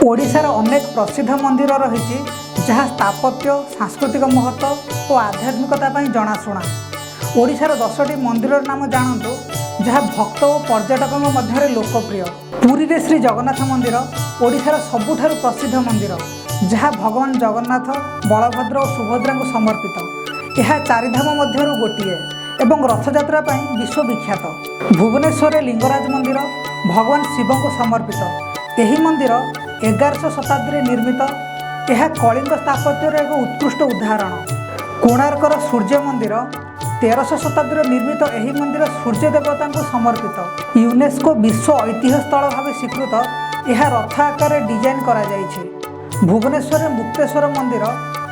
ओडिशार अनेक प्रसिद्ध मंदिर रही जहाँ स्थापत्य सांस्कृतिक महत्व और आध्यात्मिकता जनाशुना। ओडिशार 10टी मंदिर नाम जानतु जहाँ भक्त और पर्यटकों मध्य लोकप्रिय। पुरी रे श्री जगन्नाथ मंदिर ओडिशार सबुठारु प्रसिद्ध मंदिर जहाँ भगवान जगन्नाथ बलभद्र और सुभद्रा को समर्पित। यह चारिधाम मध्य गोटे एवं रथयात्रा विश्व विख्यात। भुवनेश्वर लिंगराज मंदिर भगवान शिव को समर्पित। यही मंदिर 1100 शताब्दी निर्मित। यह कलिंग स्थापत्यर एक उत्कृष्ट उदाहरण। कोणार्कर सूर्य मंदिर 1300 शताब्दी निर्मित। यही मंदिर सूर्य देवता को समर्पित। यूनेस्को विश्व ऐतिह्य स्थल भाव स्वीकृत। यह रथ आकार डिजाइन करा जाइछे। भुवनेश्वर मुक्तेश्वर मंदिर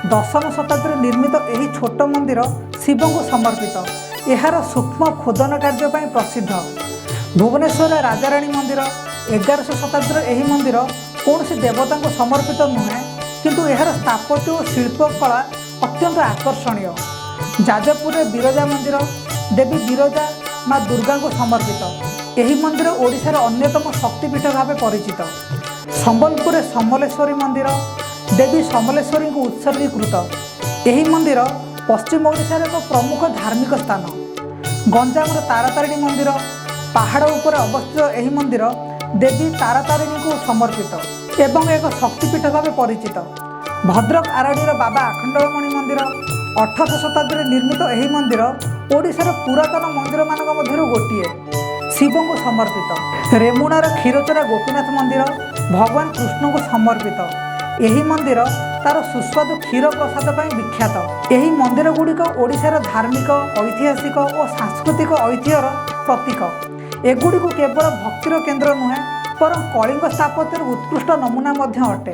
10म शताब्दी निर्मित। यही छोट मंदिर शिव को समर्पित। यार सूक्ष्म खोदन कार्य प्रसिद्ध। भुवनेश्वर राजाराणी मंदिर 1100 शताब्दी यही मंदिर कौन सी देवता को समर्पित नुहे किंतु यार स्थापत्य और शिल्पकला अत्यंत आकर्षणीय। जाजपुर बिरजा मंदिर देवी बिरजा माँ दुर्गा को समर्पित। यही मंदिर ओडिशार अन्यतम शक्तिपीठ भाव परिचित। संबलपुर समलेश्वरी मंदिर देवी समलेश्वरी को उत्सर्गीकृत। यही मंदिर पश्चिम ओडिशार एक प्रमुख धार्मिक स्थान। गंजाम तारातारिणी मंदिर पहाड़ उपर अवस्थित। यही मंदिर देवी तारातारिणी को समर्पित एवं एक शक्तिपीठ भाव परिचित। भद्रक आरडीर बाबा आखंडलमणि मंदिर 18th शताब्दी निर्मित। यही मंदिर ओडिशार पुरातन मंदिर मानक मध्यरु गोटिए शिव को समर्पित। रेमुणार क्षीरचोरा गोपीनाथ मंदिर भगवान कृष्ण को समर्पित। यही मंदिर तार सुस्वादु क्षीर प्रसाद विख्यात। यही मंदिर गुड़िक ओडिशार धार्मिक ऐतिहासिक और सांस्कृतिक ऐतिह्यर प्रतीक। एगुड़ी केवल भक्तिर केन्द्र नुहे पर कलिंग स्थापत्यर उत्कृष्ट नमूना अटे।